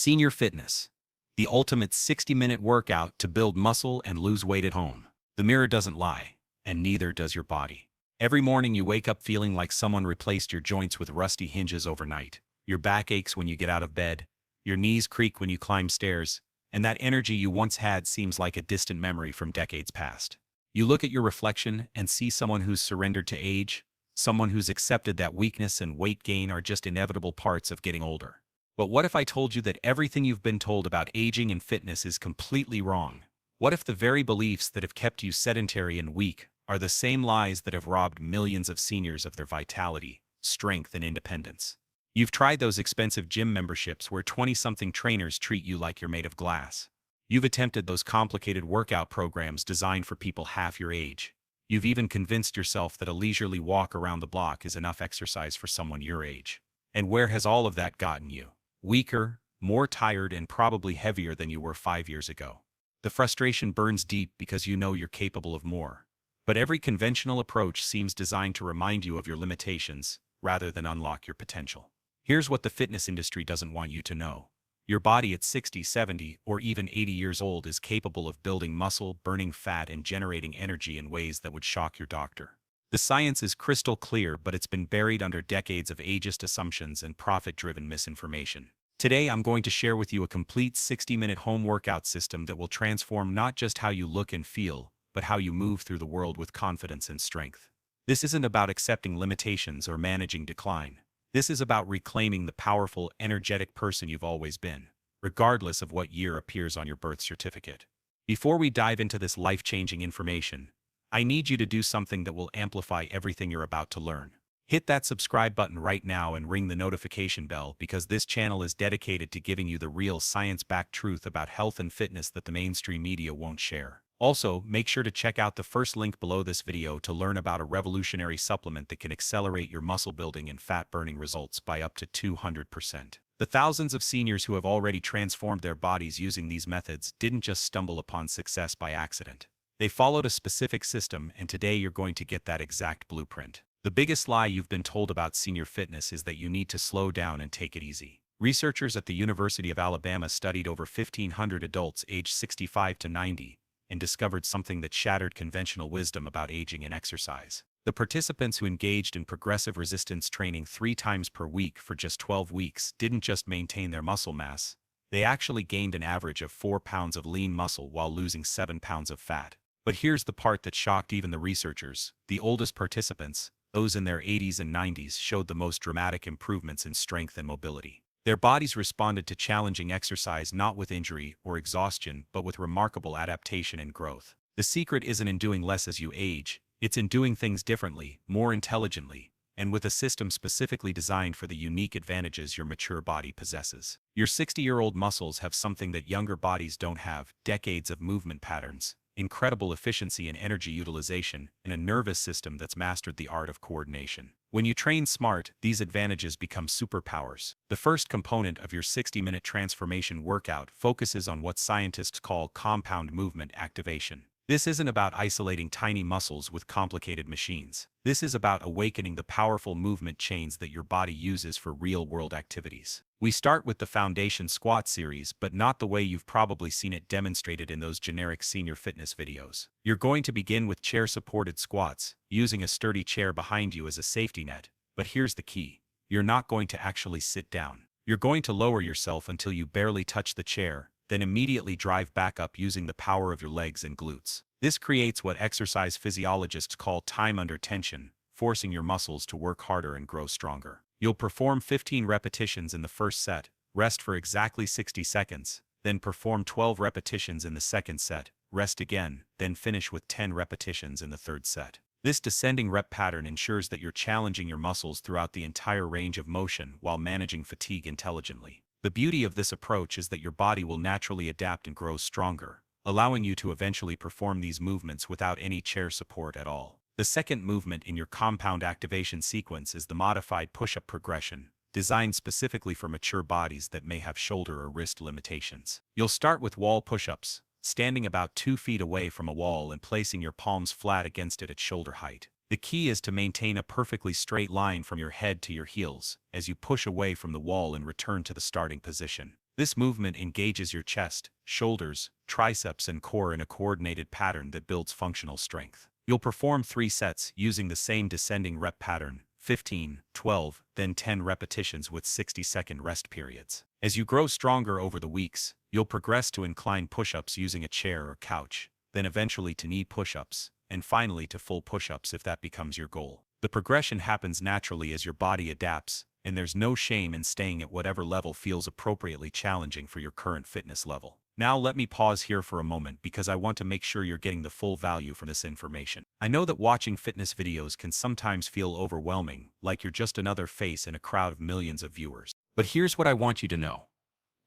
Senior fitness. The ultimate 60-minute workout to build muscle and lose weight at home. The mirror doesn't lie, and neither does your body. Every morning you wake up feeling like someone replaced your joints with rusty hinges overnight. Your back aches when you get out of bed, your knees creak when you climb stairs, and that energy you once had seems like a distant memory from decades past. You look at your reflection and see someone who's surrendered to age, someone who's accepted that weakness and weight gain are just inevitable parts of getting older. But what if I told you that everything you've been told about aging and fitness is completely wrong? What if the very beliefs that have kept you sedentary and weak are the same lies that have robbed millions of seniors of their vitality, strength, and independence? You've tried those expensive gym memberships where 20-something trainers treat you like you're made of glass. You've attempted those complicated workout programs designed for people half your age. You've even convinced yourself that a leisurely walk around the block is enough exercise for someone your age. And where has all of that gotten you? Weaker, more tired, and probably heavier than you were 5 years ago. The frustration burns deep because you know you're capable of more. But every conventional approach seems designed to remind you of your limitations, rather than unlock your potential. Here's what the fitness industry doesn't want you to know. Your body at 60, 70, or even 80 years old is capable of building muscle, burning fat, and generating energy in ways that would shock your doctor. The science is crystal clear, but it's been buried under decades of ageist assumptions and profit-driven misinformation. Today, I'm going to share with you a complete 60-minute home workout system that will transform not just how you look and feel, but how you move through the world with confidence and strength. This isn't about accepting limitations or managing decline. This is about reclaiming the powerful, energetic person you've always been, regardless of what year appears on your birth certificate. Before we dive into this life-changing information, I need you to do something that will amplify everything you're about to learn. Hit that subscribe button right now and ring the notification bell, because this channel is dedicated to giving you the real science-backed truth about health and fitness that the mainstream media won't share. Also, make sure to check out the first link below this video to learn about a revolutionary supplement that can accelerate your muscle building and fat burning results by up to 200%. The thousands of seniors who have already transformed their bodies using these methods didn't just stumble upon success by accident. They followed a specific system, and today you're going to get that exact blueprint. The biggest lie you've been told about senior fitness is that you need to slow down and take it easy. Researchers at the University of Alabama studied over 1,500 adults aged 65 to 90 and discovered something that shattered conventional wisdom about aging and exercise. The participants who engaged in progressive resistance training 3 times per week for just 12 weeks didn't just maintain their muscle mass, they actually gained an average of 4 pounds of lean muscle while losing 7 pounds of fat. But here's the part that shocked even the researchers. The oldest participants, those in their 80s and 90s, showed the most dramatic improvements in strength and mobility. Their bodies responded to challenging exercise not with injury or exhaustion, but with remarkable adaptation and growth. The secret isn't in doing less as you age, it's in doing things differently, more intelligently, and with a system specifically designed for the unique advantages your mature body possesses. Your 60-year-old muscles have something that younger bodies don't have: decades of movement patterns, incredible efficiency and energy utilization, and a nervous system that's mastered the art of coordination. When you train smart, these advantages become superpowers. The first component of your 60-minute transformation workout focuses on what scientists call compound movement activation. This isn't about isolating tiny muscles with complicated machines. This is about awakening the powerful movement chains that your body uses for real-world activities. We start with the foundation squat series, but not the way you've probably seen it demonstrated in those generic senior fitness videos. You're going to begin with chair-supported squats, using a sturdy chair behind you as a safety net. But here's the key. You're not going to actually sit down. You're going to lower yourself until you barely touch the chair, then immediately drive back up using the power of your legs and glutes. This creates what exercise physiologists call time under tension, forcing your muscles to work harder and grow stronger. You'll perform 15 repetitions in the first set, rest for exactly 60 seconds, then perform 12 repetitions in the second set, rest again, then finish with 10 repetitions in the third set. This descending rep pattern ensures that you're challenging your muscles throughout the entire range of motion while managing fatigue intelligently. The beauty of this approach is that your body will naturally adapt and grow stronger, allowing you to eventually perform these movements without any chair support at all. The second movement in your compound activation sequence is the modified push-up progression, designed specifically for mature bodies that may have shoulder or wrist limitations. You'll start with wall push-ups, standing about 2 feet away from a wall and placing your palms flat against it at shoulder height. The key is to maintain a perfectly straight line from your head to your heels as you push away from the wall and return to the starting position. This movement engages your chest, shoulders, triceps, and core in a coordinated pattern that builds functional strength. You'll perform 3 sets using the same descending rep pattern, 15, 12, then 10 repetitions with 60-second rest periods. As you grow stronger over the weeks, you'll progress to incline push-ups using a chair or couch, then eventually to knee push-ups, and finally to full push-ups if that becomes your goal. The progression happens naturally as your body adapts, and there's no shame in staying at whatever level feels appropriately challenging for your current fitness level. Now let me pause here for a moment because I want to make sure you're getting the full value from this information. I know that watching fitness videos can sometimes feel overwhelming, like you're just another face in a crowd of millions of viewers. But here's what I want you to know.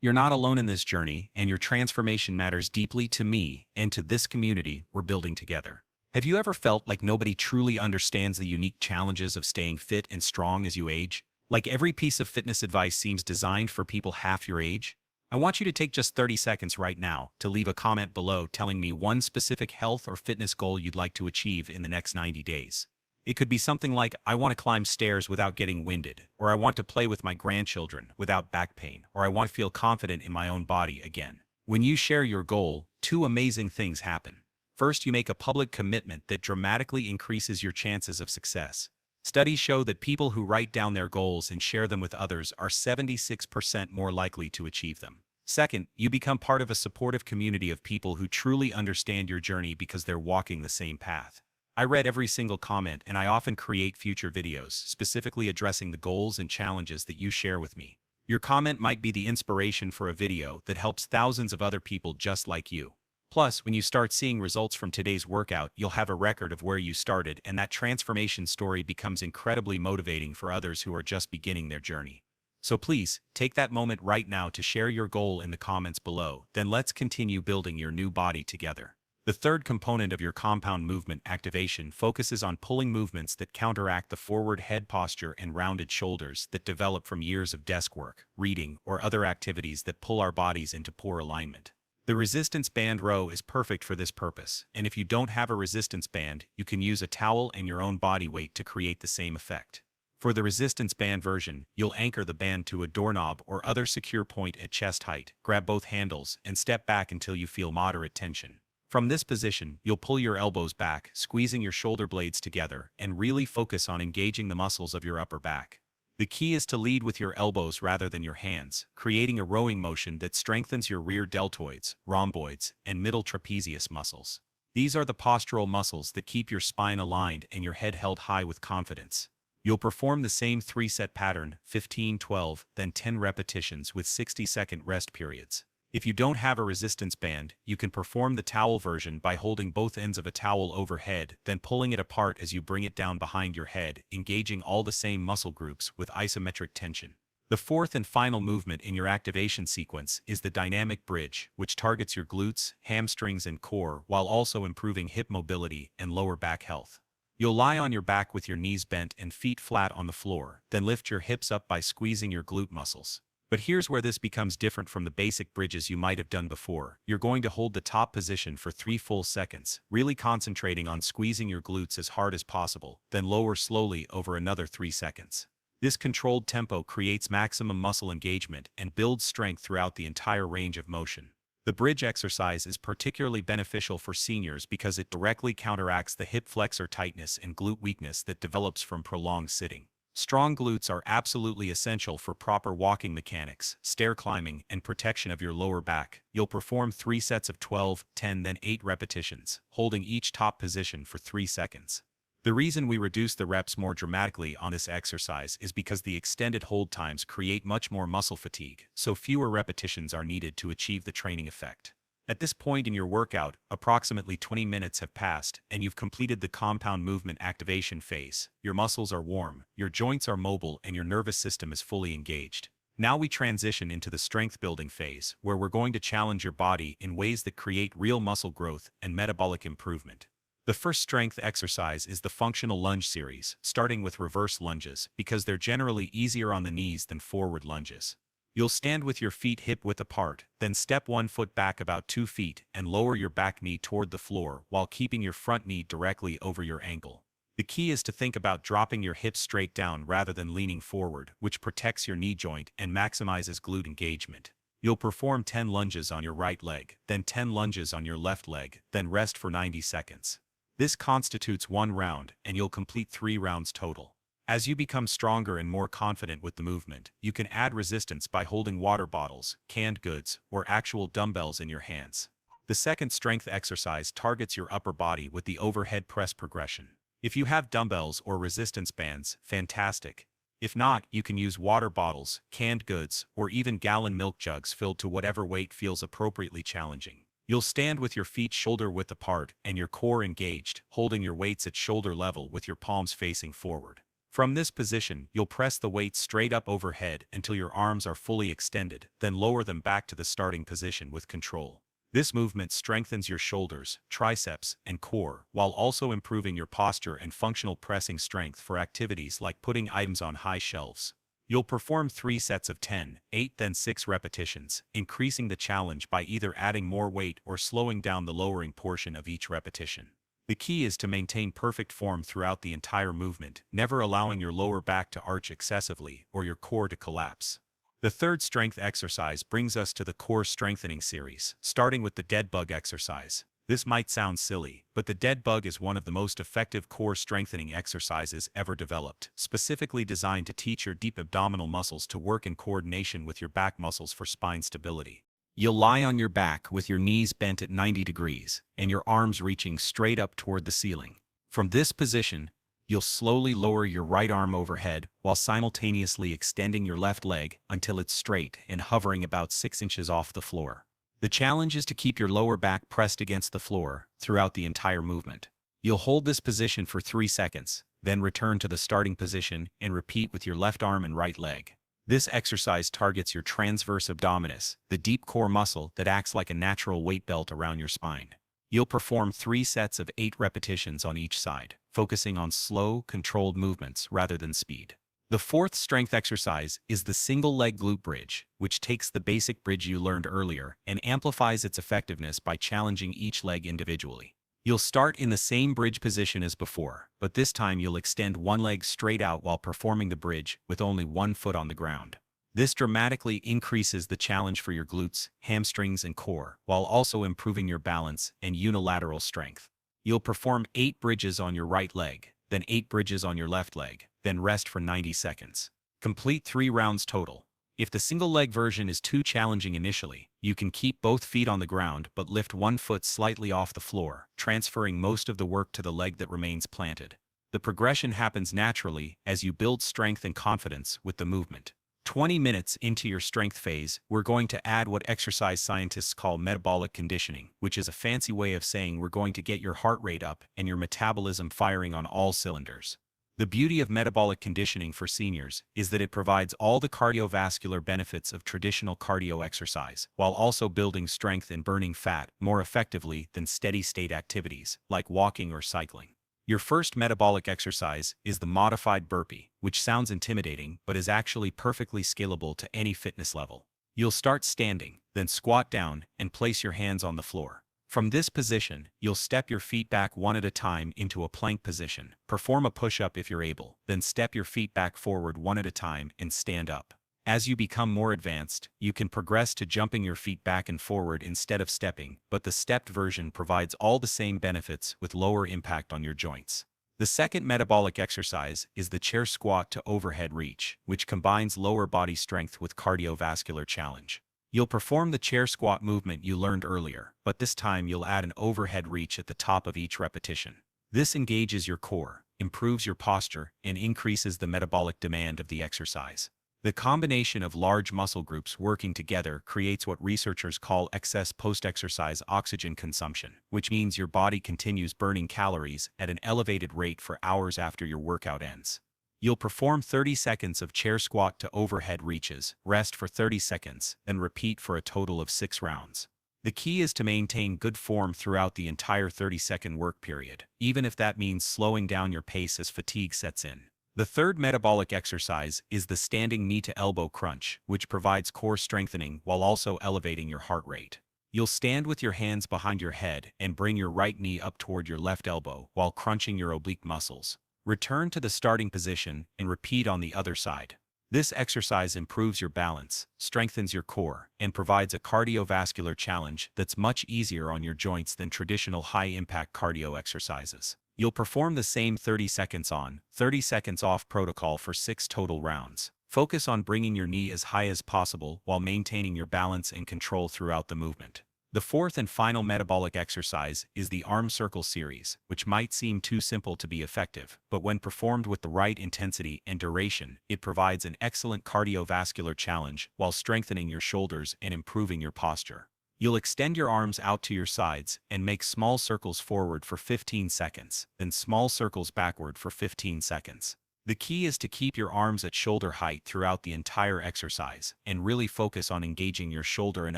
You're not alone in this journey, and your transformation matters deeply to me and to this community we're building together. Have you ever felt like nobody truly understands the unique challenges of staying fit and strong as you age? Like every piece of fitness advice seems designed for people half your age? I want you to take just 30 seconds right now to leave a comment below telling me one specific health or fitness goal you'd like to achieve in the next 90 days. It could be something like, I want to climb stairs without getting winded, or I want to play with my grandchildren without back pain, or I want to feel confident in my own body again. When you share your goal, 2 amazing things happen. First, you make a public commitment that dramatically increases your chances of success. Studies show that people who write down their goals and share them with others are 76% more likely to achieve them. Second, you become part of a supportive community of people who truly understand your journey because they're walking the same path. I read every single comment, and I often create future videos specifically addressing the goals and challenges that you share with me. Your comment might be the inspiration for a video that helps thousands of other people just like you. Plus, when you start seeing results from today's workout, you'll have a record of where you started, and that transformation story becomes incredibly motivating for others who are just beginning their journey. So please, take that moment right now to share your goal in the comments below, then let's continue building your new body together. The third component of your compound movement activation focuses on pulling movements that counteract the forward head posture and rounded shoulders that develop from years of desk work, reading, or other activities that pull our bodies into poor alignment. The resistance band row is perfect for this purpose, and if you don't have a resistance band, you can use a towel and your own body weight to create the same effect. For the resistance band version, you'll anchor the band to a doorknob or other secure point at chest height, grab both handles, and step back until you feel moderate tension. From this position, you'll pull your elbows back, squeezing your shoulder blades together, and really focus on engaging the muscles of your upper back. The key is to lead with your elbows rather than your hands, creating a rowing motion that strengthens your rear deltoids, rhomboids, and middle trapezius muscles. These are the postural muscles that keep your spine aligned and your head held high with confidence. You'll perform the same 3-set pattern, 15, 12, then 10 repetitions with 60-second rest periods. If you don't have a resistance band, you can perform the towel version by holding both ends of a towel overhead, then pulling it apart as you bring it down behind your head, engaging all the same muscle groups with isometric tension. The fourth and final movement in your activation sequence is the dynamic bridge, which targets your glutes, hamstrings, and core while also improving hip mobility and lower back health. You'll lie on your back with your knees bent and feet flat on the floor, then lift your hips up by squeezing your glute muscles. But here's where this becomes different from the basic bridges you might have done before. You're going to hold the top position for 3 full seconds, really concentrating on squeezing your glutes as hard as possible, then lower slowly over another 3 seconds. This controlled tempo creates maximum muscle engagement and builds strength throughout the entire range of motion. The bridge exercise is particularly beneficial for seniors because it directly counteracts the hip flexor tightness and glute weakness that develops from prolonged sitting. Strong glutes are absolutely essential for proper walking mechanics, stair climbing, and protection of your lower back. You'll perform 3 sets of 12, 10, then 8 repetitions, holding each top position for 3 seconds. The reason we reduce the reps more dramatically on this exercise is because the extended hold times create much more muscle fatigue, so fewer repetitions are needed to achieve the training effect. At this point in your workout, approximately 20 minutes have passed, and you've completed the compound movement activation phase. Your muscles are warm, your joints are mobile, and your nervous system is fully engaged. Now we transition into the strength building phase, where we're going to challenge your body in ways that create real muscle growth and metabolic improvement. The first strength exercise is the functional lunge series, starting with reverse lunges, because they're generally easier on the knees than forward lunges. You'll stand with your feet hip-width apart, then step 1 foot back about 2 feet and lower your back knee toward the floor while keeping your front knee directly over your ankle. The key is to think about dropping your hips straight down rather than leaning forward, which protects your knee joint and maximizes glute engagement. You'll perform 10 lunges on your right leg, then 10 lunges on your left leg, then rest for 90 seconds. This constitutes one round, and you'll complete 3 rounds total. As you become stronger and more confident with the movement, you can add resistance by holding water bottles, canned goods, or actual dumbbells in your hands. The second strength exercise targets your upper body with the overhead press progression. If you have dumbbells or resistance bands, fantastic. If not, you can use water bottles, canned goods, or even gallon milk jugs filled to whatever weight feels appropriately challenging. You'll stand with your feet shoulder-width apart and your core engaged, holding your weights at shoulder level with your palms facing forward. From this position, you'll press the weights straight up overhead until your arms are fully extended, then lower them back to the starting position with control. This movement strengthens your shoulders, triceps, and core, while also improving your posture and functional pressing strength for activities like putting items on high shelves. You'll perform 3 sets of 10, 8 then 6 repetitions, increasing the challenge by either adding more weight or slowing down the lowering portion of each repetition. The key is to maintain perfect form throughout the entire movement, never allowing your lower back to arch excessively or your core to collapse. The third strength exercise brings us to the core strengthening series, starting with the dead bug exercise. This might sound silly, but the dead bug is one of the most effective core strengthening exercises ever developed, specifically designed to teach your deep abdominal muscles to work in coordination with your back muscles for spine stability. You'll lie on your back with your knees bent at 90 degrees and your arms reaching straight up toward the ceiling. From this position, you'll slowly lower your right arm overhead while simultaneously extending your left leg until it's straight and hovering about 6 inches off the floor. The challenge is to keep your lower back pressed against the floor throughout the entire movement. You'll hold this position for 3 seconds, then return to the starting position and repeat with your left arm and right leg. This exercise targets your transverse abdominis, the deep core muscle that acts like a natural weight belt around your spine. You'll perform 3 sets of 8 repetitions on each side, focusing on slow, controlled movements rather than speed. The fourth strength exercise is the single leg glute bridge, which takes the basic bridge you learned earlier and amplifies its effectiveness by challenging each leg individually. You'll start in the same bridge position as before, but this time you'll extend one leg straight out while performing the bridge with only one foot on the ground. This dramatically increases the challenge for your glutes, hamstrings, and core, while also improving your balance and unilateral strength. You'll perform 8 bridges on your right leg, then 8 bridges on your left leg, then rest for 90 seconds. Complete 3 rounds total. If the single leg version is too challenging initially, you can keep both feet on the ground but lift one foot slightly off the floor, transferring most of the work to the leg that remains planted. The progression happens naturally as you build strength and confidence with the movement. 20 minutes into your strength phase, we're going to add what exercise scientists call metabolic conditioning, which is a fancy way of saying we're going to get your heart rate up and your metabolism firing on all cylinders. The beauty of metabolic conditioning for seniors is that it provides all the cardiovascular benefits of traditional cardio exercise, while also building strength and burning fat more effectively than steady-state activities, like walking or cycling. Your first metabolic exercise is the modified burpee, which sounds intimidating but is actually perfectly scalable to any fitness level. You'll start standing, then squat down and place your hands on the floor. From this position, you'll step your feet back one at a time into a plank position, perform a push-up if you're able, then step your feet back forward one at a time and stand up. As you become more advanced, you can progress to jumping your feet back and forward instead of stepping, but the stepped version provides all the same benefits with lower impact on your joints. The second metabolic exercise is the chair squat to overhead reach, which combines lower body strength with cardiovascular challenge. You'll perform the chair squat movement you learned earlier, but this time you'll add an overhead reach at the top of each repetition. This engages your core, improves your posture, and increases the metabolic demand of the exercise. The combination of large muscle groups working together creates what researchers call excess post-exercise oxygen consumption, which means your body continues burning calories at an elevated rate for hours after your workout ends. You'll perform 30 seconds of chair squat to overhead reaches, rest for 30 seconds, and repeat for a total of 6 rounds. The key is to maintain good form throughout the entire 30-second work period, even if that means slowing down your pace as fatigue sets in. The third metabolic exercise is the standing knee-to-elbow crunch, which provides core strengthening while also elevating your heart rate. You'll stand with your hands behind your head and bring your right knee up toward your left elbow while crunching your oblique muscles. Return to the starting position and repeat on the other side. This exercise improves your balance, strengthens your core, and provides a cardiovascular challenge that's much easier on your joints than traditional high-impact cardio exercises. You'll perform the same 30 seconds on, 30 seconds off protocol for 6 total rounds. Focus on bringing your knee as high as possible while maintaining your balance and control throughout the movement. The fourth and final metabolic exercise is the arm circle series, which might seem too simple to be effective, but when performed with the right intensity and duration, it provides an excellent cardiovascular challenge while strengthening your shoulders and improving your posture. You'll extend your arms out to your sides and make small circles forward for 15 seconds, then small circles backward for 15 seconds. The key is to keep your arms at shoulder height throughout the entire exercise and really focus on engaging your shoulder and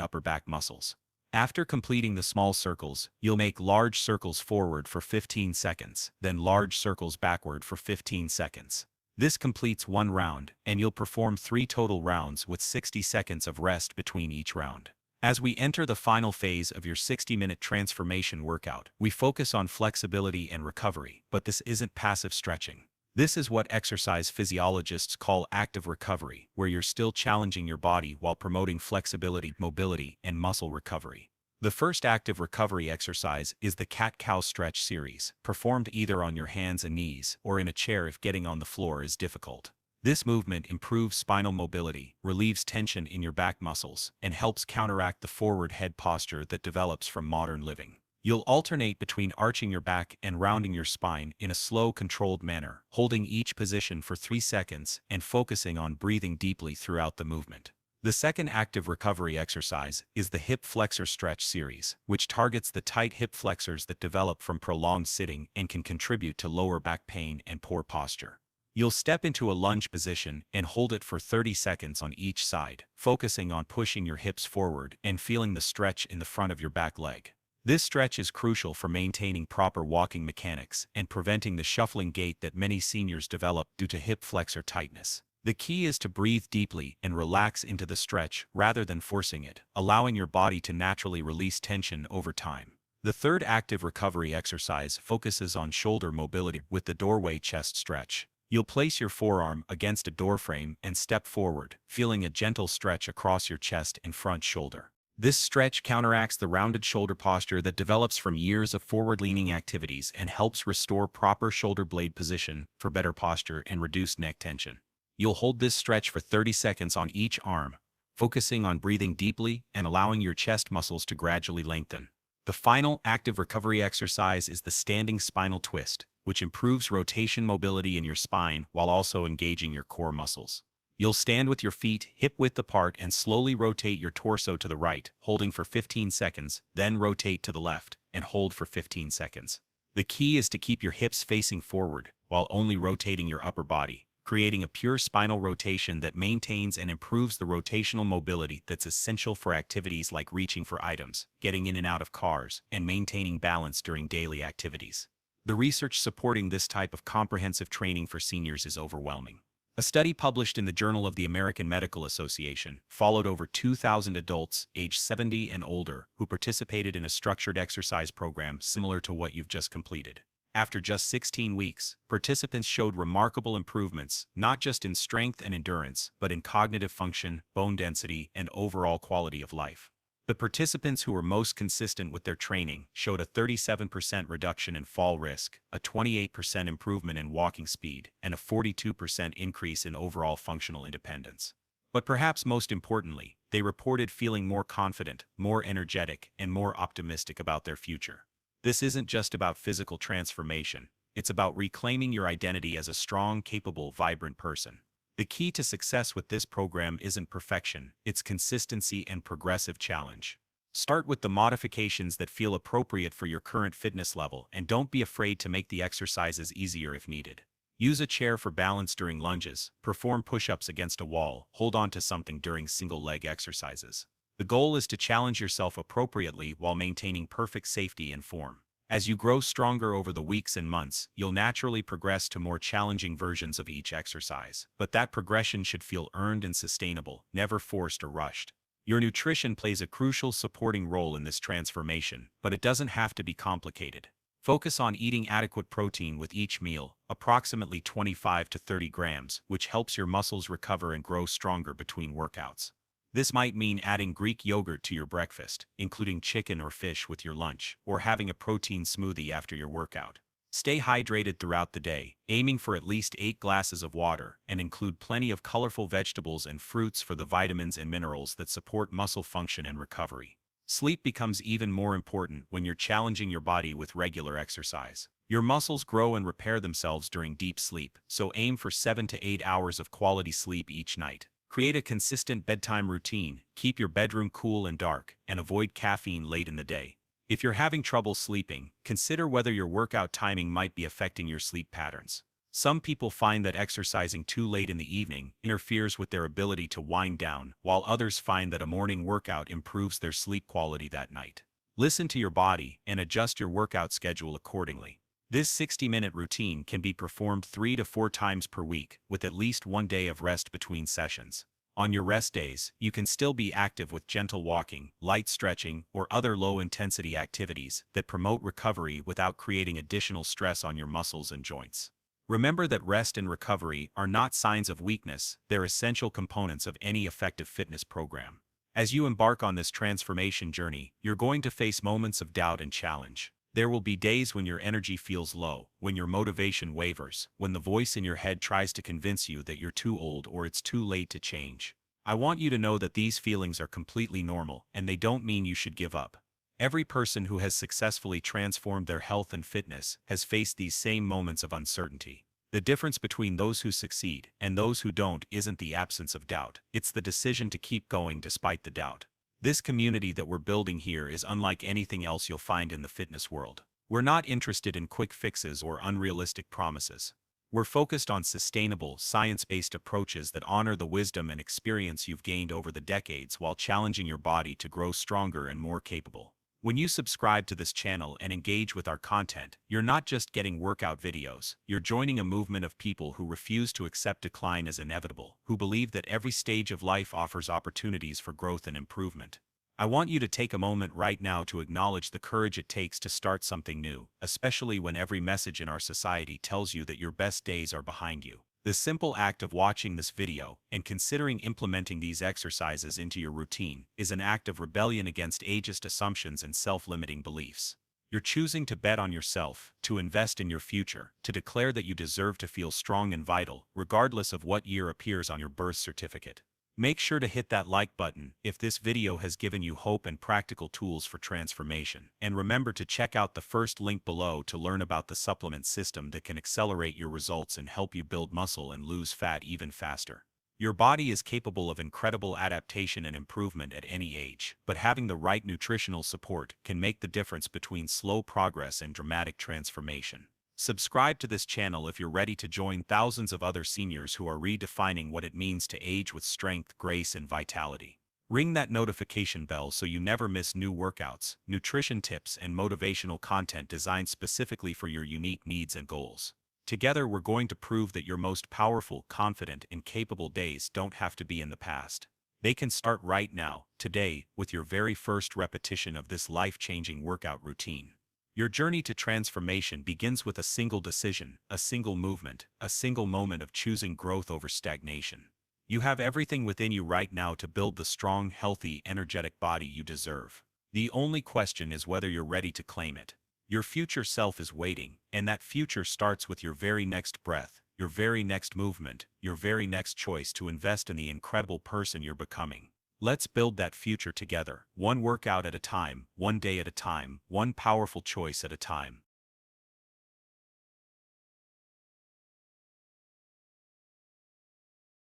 upper back muscles. After completing the small circles, you'll make large circles forward for 15 seconds, then large circles backward for 15 seconds. This completes one round, and you'll perform 3 total rounds with 60 seconds of rest between each round. As we enter the final phase of your 60-minute transformation workout, we focus on flexibility and recovery, but this isn't passive stretching. This is what exercise physiologists call active recovery, where you're still challenging your body while promoting flexibility, mobility, and muscle recovery. The first active recovery exercise is the cat-cow stretch series, performed either on your hands and knees or in a chair if getting on the floor is difficult. This movement improves spinal mobility, relieves tension in your back muscles, and helps counteract the forward head posture that develops from modern living. You'll alternate between arching your back and rounding your spine in a slow, controlled manner, holding each position for 3 seconds and focusing on breathing deeply throughout the movement. The second active recovery exercise is the hip flexor stretch series, which targets the tight hip flexors that develop from prolonged sitting and can contribute to lower back pain and poor posture. You'll step into a lunge position and hold it for 30 seconds on each side, focusing on pushing your hips forward and feeling the stretch in the front of your back leg. This stretch is crucial for maintaining proper walking mechanics and preventing the shuffling gait that many seniors develop due to hip flexor tightness. The key is to breathe deeply and relax into the stretch rather than forcing it, allowing your body to naturally release tension over time. The third active recovery exercise focuses on shoulder mobility with the doorway chest stretch. You'll place your forearm against a door frame and step forward, feeling a gentle stretch across your chest and front shoulder. This stretch counteracts the rounded shoulder posture that develops from years of forward-leaning activities and helps restore proper shoulder blade position for better posture and reduced neck tension. You'll hold this stretch for 30 seconds on each arm, focusing on breathing deeply and allowing your chest muscles to gradually lengthen. The final active recovery exercise is the standing spinal twist, which improves rotation mobility in your spine while also engaging your core muscles. You'll stand with your feet hip-width apart and slowly rotate your torso to the right, holding for 15 seconds, then rotate to the left and hold for 15 seconds. The key is to keep your hips facing forward while only rotating your upper body, creating a pure spinal rotation that maintains and improves the rotational mobility that's essential for activities like reaching for items, getting in and out of cars, and maintaining balance during daily activities. The research supporting this type of comprehensive training for seniors is overwhelming. A study published in the Journal of the American Medical Association followed over 2,000 adults aged 70 and older who participated in a structured exercise program similar to what you've just completed. After just 16 weeks, participants showed remarkable improvements not just in strength and endurance, but in cognitive function, bone density, and overall quality of life. The participants who were most consistent with their training showed a 37% reduction in fall risk, a 28% improvement in walking speed, and a 42% increase in overall functional independence. But perhaps most importantly, they reported feeling more confident, more energetic, and more optimistic about their future. This isn't just about physical transformation, it's about reclaiming your identity as a strong, capable, vibrant person. The key to success with this program isn't perfection, it's consistency and progressive challenge. Start with the modifications that feel appropriate for your current fitness level and don't be afraid to make the exercises easier if needed. Use a chair for balance during lunges, perform push-ups against a wall, hold on to something during single-leg exercises. The goal is to challenge yourself appropriately while maintaining perfect safety and form. As you grow stronger over the weeks and months, you'll naturally progress to more challenging versions of each exercise. But that progression should feel earned and sustainable, never forced or rushed. Your nutrition plays a crucial supporting role in this transformation, but it doesn't have to be complicated. Focus on eating adequate protein with each meal, approximately 25 to 30 grams, which helps your muscles recover and grow stronger between workouts. This might mean adding Greek yogurt to your breakfast, including chicken or fish with your lunch, or having a protein smoothie after your workout. Stay hydrated throughout the day, aiming for at least 8 glasses of water, and include plenty of colorful vegetables and fruits for the vitamins and minerals that support muscle function and recovery. Sleep becomes even more important when you're challenging your body with regular exercise. Your muscles grow and repair themselves during deep sleep, so aim for 7 to 8 hours of quality sleep each night. Create a consistent bedtime routine, keep your bedroom cool and dark, and avoid caffeine late in the day. If you're having trouble sleeping, consider whether your workout timing might be affecting your sleep patterns. Some people find that exercising too late in the evening interferes with their ability to wind down, while others find that a morning workout improves their sleep quality that night. Listen to your body and adjust your workout schedule accordingly. This 60-minute routine can be performed 3 to 4 times per week, with at least 1 day of rest between sessions. On your rest days, you can still be active with gentle walking, light stretching, or other low-intensity activities that promote recovery without creating additional stress on your muscles and joints. Remember that rest and recovery are not signs of weakness, they're essential components of any effective fitness program. As you embark on this transformation journey, you're going to face moments of doubt and challenge. There will be days when your energy feels low, when your motivation wavers, when the voice in your head tries to convince you that you're too old or it's too late to change. I want you to know that these feelings are completely normal, and they don't mean you should give up. Every person who has successfully transformed their health and fitness has faced these same moments of uncertainty. The difference between those who succeed and those who don't isn't the absence of doubt, it's the decision to keep going despite the doubt. This community that we're building here is unlike anything else you'll find in the fitness world. We're not interested in quick fixes or unrealistic promises. We're focused on sustainable, science-based approaches that honor the wisdom and experience you've gained over the decades while challenging your body to grow stronger and more capable. When you subscribe to this channel and engage with our content, you're not just getting workout videos, you're joining a movement of people who refuse to accept decline as inevitable, who believe that every stage of life offers opportunities for growth and improvement. I want you to take a moment right now to acknowledge the courage it takes to start something new, especially when every message in our society tells you that your best days are behind you. The simple act of watching this video and considering implementing these exercises into your routine is an act of rebellion against ageist assumptions and self-limiting beliefs. You're choosing to bet on yourself, to invest in your future, to declare that you deserve to feel strong and vital, regardless of what year appears on your birth certificate. Make sure to hit that like button if this video has given you hope and practical tools for transformation. And remember to check out the first link below to learn about the supplement system that can accelerate your results and help you build muscle and lose fat even faster. Your body is capable of incredible adaptation and improvement at any age, but having the right nutritional support can make the difference between slow progress and dramatic transformation. Subscribe to this channel if you're ready to join thousands of other seniors who are redefining what it means to age with strength, grace, and vitality. Ring that notification bell so you never miss new workouts, nutrition tips, and motivational content designed specifically for your unique needs and goals. Together, we're going to prove that your most powerful, confident, and capable days don't have to be in the past. They can start right now, today, with your very first repetition of this life-changing workout routine. Your journey to transformation begins with a single decision, a single movement, a single moment of choosing growth over stagnation. You have everything within you right now to build the strong, healthy, energetic body you deserve. The only question is whether you're ready to claim it. Your future self is waiting, and that future starts with your very next breath, your very next movement, your very next choice to invest in the incredible person you're becoming. Let's build that future together, one workout at a time, one day at a time, one powerful choice at a time.